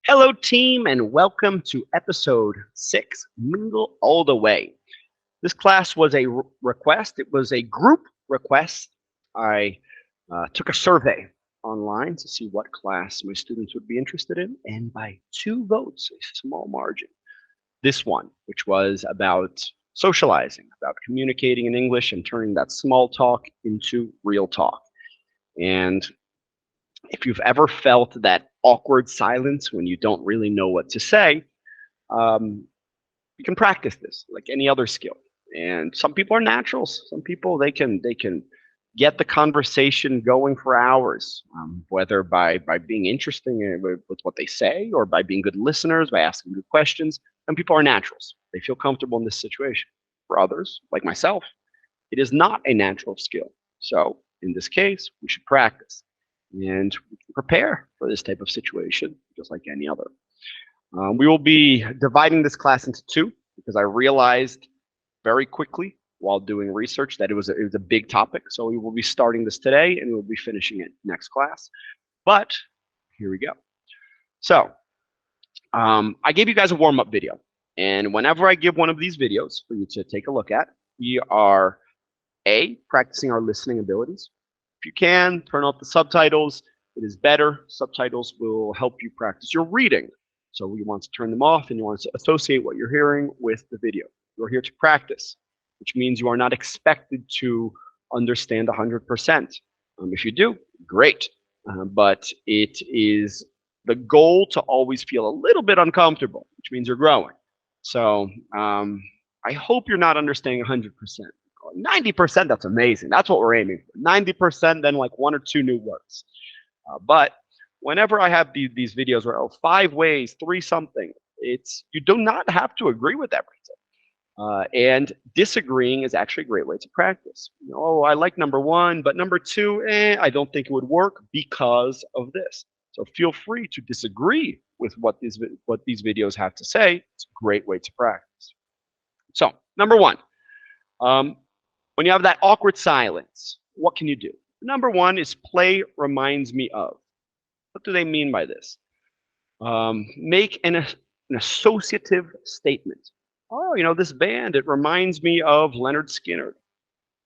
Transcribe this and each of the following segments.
Hello, team, and welcome to episode 6, Mingle All the Way. This class was a request. It was a group request. I took a survey online to see what class my students would be interested in, and by 2 votes, a small margin, this one, which was about socializing, about communicating in English and turning that small talk into real talk. And if you've ever felt that awkward silence when you don't really know what to say, um, you can practice this like any other skill. And some people are naturals. Some people they can get the conversation going for hours, whether by being interesting with what they say or by being good listeners, by asking good questions. Some people are naturals. They feel comfortable in this situation. For others, like myself, it is not a natural skill. So in this case, we should practice and we can prepare for this type of situation just like any other. We will be dividing this class into two because I realized very quickly while doing research that it was a big topic. So we will be starting this today and we'll be finishing it next class. But here we go. So I gave you guys a warm-up video. And whenever I give one of these videos for you to take a look at, we are practicing our listening abilities. If you can, turn off the subtitles. It is better. Subtitles will help you practice your reading. So you want to turn them off and you want to associate what you're hearing with the video. You're here to practice, which means you are not expected to understand 100%. If you do, great. But it is the goal to always feel a little bit uncomfortable, which means you're growing. So I hope you're not understanding 100%. 90%, that's amazing. That's what we're aiming for. 90%, then like 1 or 2 new words. But whenever I have these videos where, 5 ways, 3 something, you do not have to agree with everything. And disagreeing is actually a great way to practice. I like number 1, but number 2, I don't think it would work because of this. So feel free to disagree with what these videos have to say. It's a great way to practice. So number 1, when you have that awkward silence, what can you do? Number 1 is play reminds me of. What do they mean by this? Make an associative statement. This band, it reminds me of Leonard Skinner.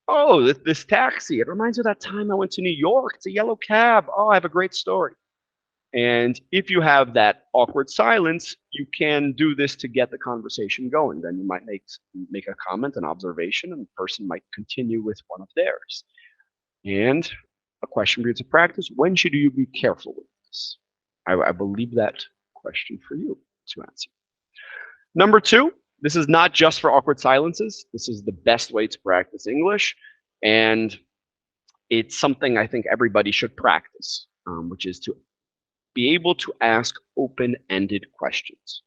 Oh, this taxi, it reminds me of that time I went to New York. It's a yellow cab. Oh, I have a great story. And if you have that awkward silence, you can do this to get the conversation going. Then you might make a comment, an observation, and the person might continue with one of theirs. And a question for you to practice: when should you be careful with this? I believe that question for you to answer. Number 2, this is not just for awkward silences. This is the best way to practice English. And it's something I think everybody should practice, which is to be able to ask open-ended questions.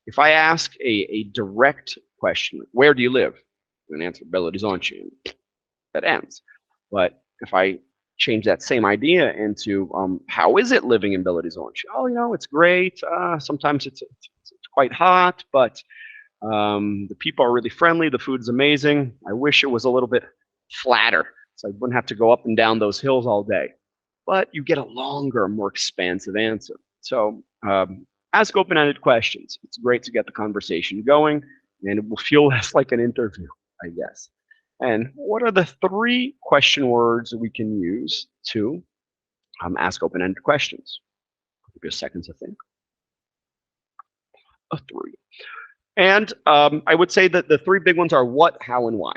If I ask a direct question, like, where do you live? I'm going to answer Belo Horizonte. That ends. But if I change that same idea into how is it living in Belo Horizonte? Oh, it's great. Sometimes it's quite hot, but the people are really friendly. The food is amazing. I wish it was a little bit flatter, so I wouldn't have to go up and down those hills all day. But you get a longer, more expansive answer. So ask open-ended questions. It's great to get the conversation going, and it will feel less like an interview, I guess. And what are the 3 question words we can use to ask open-ended questions? I'll give you a second to think. 3. And I would say that the 3 big ones are what, how, and why.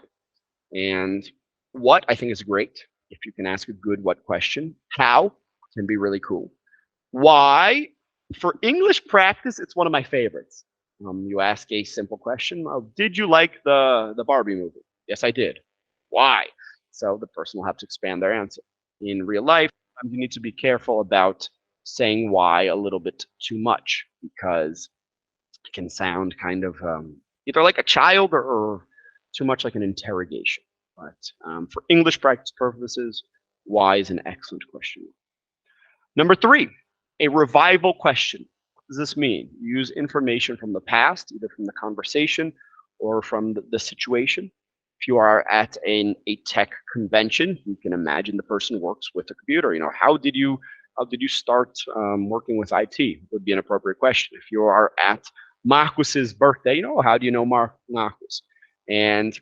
And what, I think, is great. If you can ask a good what question. How can be really cool. Why? For English practice, it's one of my favorites. You ask a simple question. Did you like the Barbie movie? Yes, I did. Why? So the person will have to expand their answer. In real life, you need to be careful about saying why a little bit too much, because it can sound kind of either like a child or too much like an interrogation. But for English practice purposes, why is an excellent question. Number 3, a revival question. What does this mean? Use information from the past, either from the conversation or from the situation. If you are at a tech convention, you can imagine the person works with a computer. How did you how did you start working with IT? Would be an appropriate question. If you are at Marcus's birthday, how do you know Marcus? And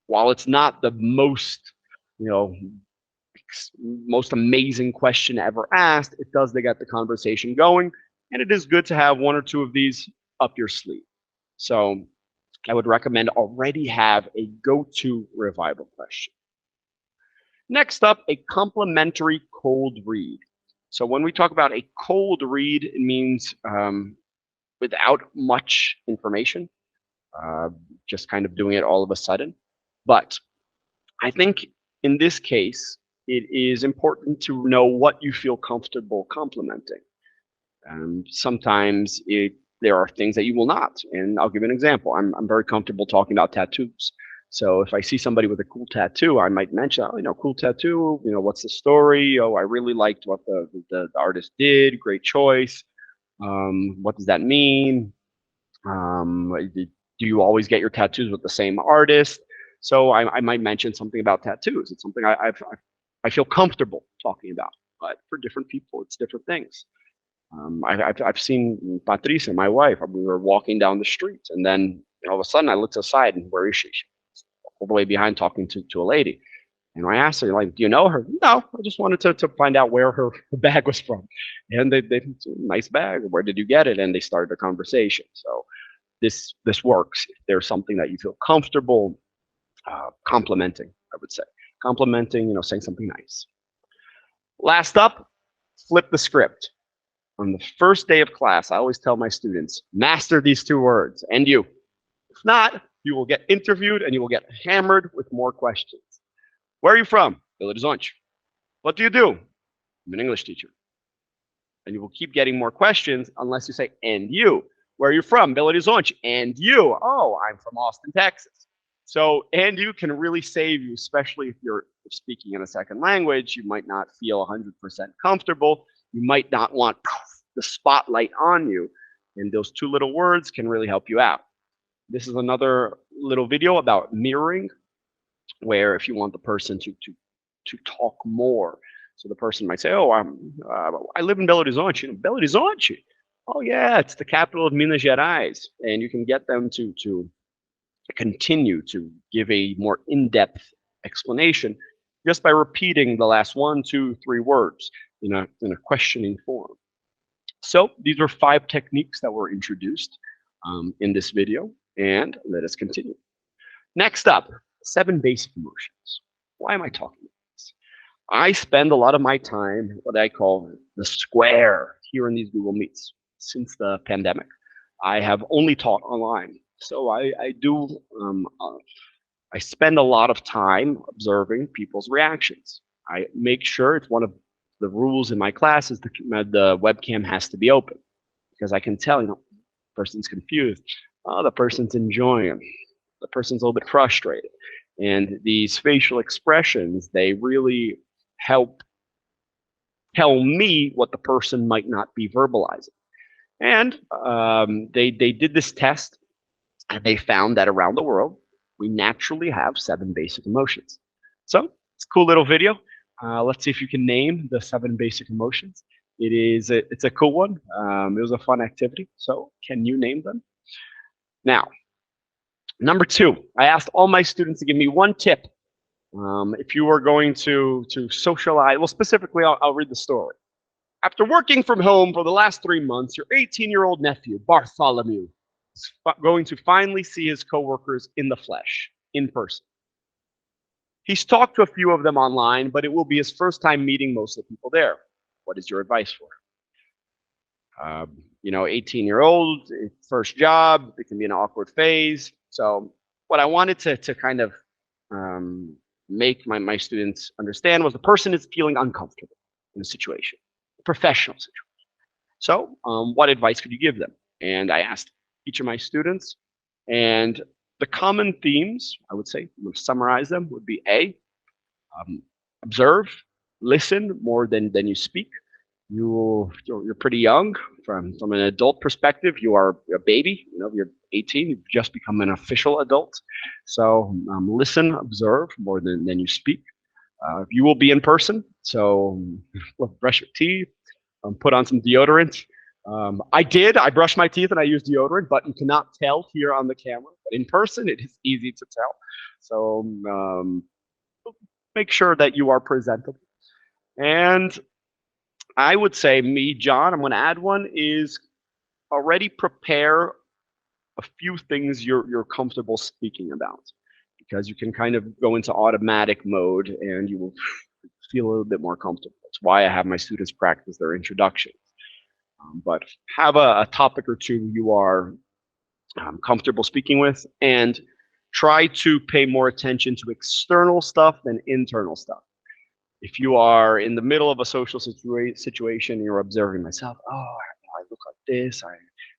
while it's not the you know, most amazing question ever asked, it does get the conversation going, and it is good to have one or two of these up your sleeve. So I would recommend already have a go-to revival question. Next up, a complimentary cold read. So when we talk about a cold read, it means without much information, just kind of doing it all of a sudden. But I think in this case, it is important to know what you feel comfortable complimenting. Sometimes there are things that you will not. And I'll give you an example. I'm very comfortable talking about tattoos. So if I see somebody with a cool tattoo, I might mention, cool tattoo, what's the story? Oh, I really liked what the artist did. Great choice. What does that mean? Do you always get your tattoos with the same artist? So I might mention something about tattoos. It's something I feel comfortable talking about. But for different people, it's different things. I've seen Patricia, my wife. We were walking down the street, and then all of a sudden I looked aside, and where is she? She's all the way behind talking to a lady. And I asked her, like, do you know her? No, I just wanted to find out where her bag was from. And they nice bag. Where did you get it? And they started a conversation. So this works. If there's something that you feel comfortable complimenting, I would say. Complimenting, saying something nice. Last up, flip the script. On the first day of class, I always tell my students, master these two words, and you. If not, you will get interviewed and you will get hammered with more questions. Where are you from? Belo Horizonte. What do you do? I'm an English teacher. And you will keep getting more questions unless you say, and you. Where are you from? Belo Horizonte. And you. Oh, I'm from Austin, Texas. So, and you can really save you, especially if you're speaking in a second language. You might not feel 100% comfortable. You might not want the spotlight on you. And those two little words can really help you out. This is another little video about mirroring, where if you want the person to talk more. So the person might say, oh, I live in Belo Horizonte. Belo Horizonte? Oh, yeah, it's the capital of Minas Gerais. And you can get them to continue to give a more in-depth explanation just by repeating the last 1, 2, 3 words in a questioning form. So these are 5 techniques that were introduced in this video, and let us continue. Next up, 7 basic emotions. Why am I talking about this? I spend a lot of my time, what I call the square, here in these Google Meets. Since the pandemic, I have only taught online. So I spend a lot of time observing people's reactions. I make sure it's one of the rules in my class is the webcam has to be open, because I can tell, the person's confused. Oh, the person's enjoying. The person's a little bit frustrated. And these facial expressions, they really help tell me what the person might not be verbalizing. And they did this test, and they found that around the world, we naturally have 7 basic emotions. So it's a cool little video. Let's see if you can name the 7 basic emotions. It's a cool one. It was a fun activity. So can you name them? Now, number 2, I asked all my students to give me one tip. If you were going to socialize, well, specifically, I'll read the story. After working from home for the last 3 months, your 18-year-old nephew, Bartholomew, is going to finally see his coworkers in the flesh, in person. He's talked to a few of them online, but it will be his first time meeting most of the people there. What is your advice for him? 18-year-old, first job, it can be an awkward phase. So what I wanted to kind of make my students understand was the person is feeling uncomfortable in the situation, a professional situation. So what advice could you give them? And I asked each of my students, and the common themes, I would say, to summarize them, would be A, observe, listen more than you speak. You're pretty young. From an adult perspective, you are a baby. You're 18. You've just become an official adult. So listen, observe more than you speak. You will be in person, so brush your teeth, put on some deodorant. I brushed my teeth and I used deodorant, but you cannot tell here on the camera. But in person, it is easy to tell. So make sure that you are presentable. And I would say, me, John, I'm going to add one, is already prepare a few things you're comfortable speaking about, because you can kind of go into automatic mode and you will feel a little bit more comfortable. That's why I have my students practice their introductions. But have a topic or two you are comfortable speaking with, and try to pay more attention to external stuff than internal stuff. If you are in the middle of a social situation and you're observing myself, oh, I look like this,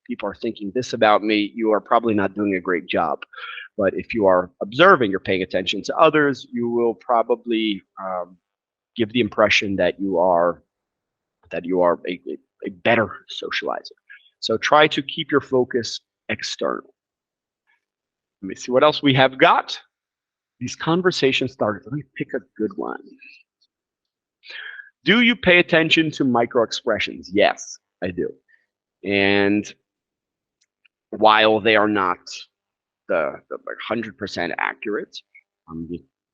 people are thinking this about me, you are probably not doing a great job. But if you are observing, you're paying attention to others, you will probably give the impression that you are a better socializer. So try to keep your focus external. Let me see what else we have got. These conversations started. Let me pick a good one. Do you pay attention to micro expressions? Yes, I do. And while they are not the 100% accurate, um,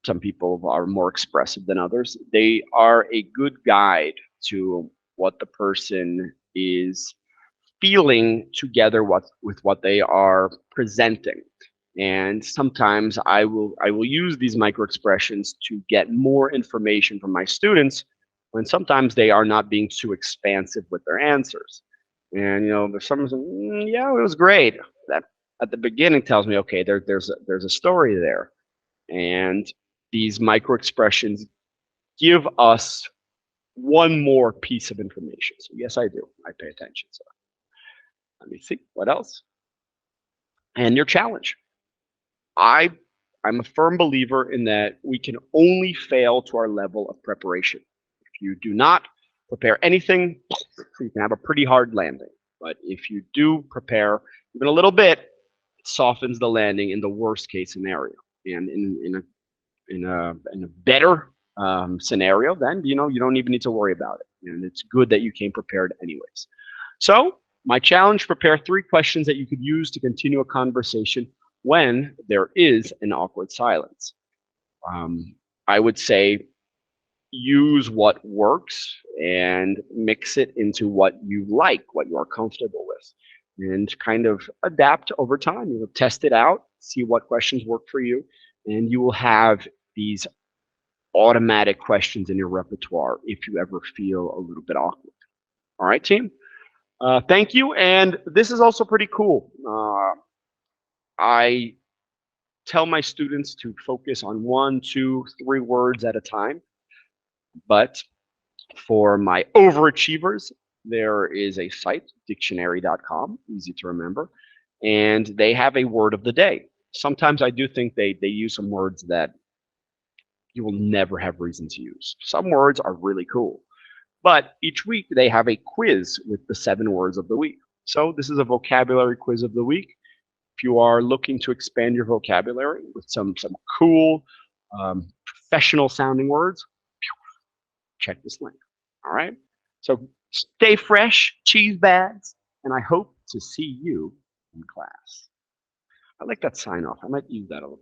some people are more expressive than others. They are a good guide to what the person is feeling together with what they are presenting. And sometimes I will use these micro expressions to get more information from my students, when sometimes they are not being too expansive with their answers. And there's some, yeah, it was great. That at the beginning tells me, okay, there's a story there. And these micro expressions give us one more piece of information. So yes, I do. I pay attention. So let me see what else. And your challenge. I'm a firm believer in that we can only fail to our level of preparation. If you do not prepare anything, you can have a pretty hard landing. But if you do prepare even a little bit, it softens the landing in the worst case scenario. And in a better scenario, then you don't even need to worry about it. And it's good that you came prepared anyways. So my challenge: prepare 3 questions that you could use to continue a conversation when there is an awkward silence. I would say use what works and mix it into what you like, what you are comfortable with, and kind of adapt over time. Test it out, see what questions work for you, and you will have these automatic questions in your repertoire if you ever feel a little bit awkward. All right, team. Thank you. And this is also pretty cool. I tell my students to focus on 1, 2, 3 words at a time. But for my overachievers, there is a site, dictionary.com, easy to remember, and they have a word of the day. Sometimes I do think they use some words that you will never have reason to use. Some words are really cool. But each week they have a quiz with the 7 words of the week. So this is a vocabulary quiz of the week. If you are looking to expand your vocabulary with some cool, professional sounding words, check this link. All right. So stay fresh, cheese bags, and I hope to see you in class. I like that sign off. I might use that a little bit.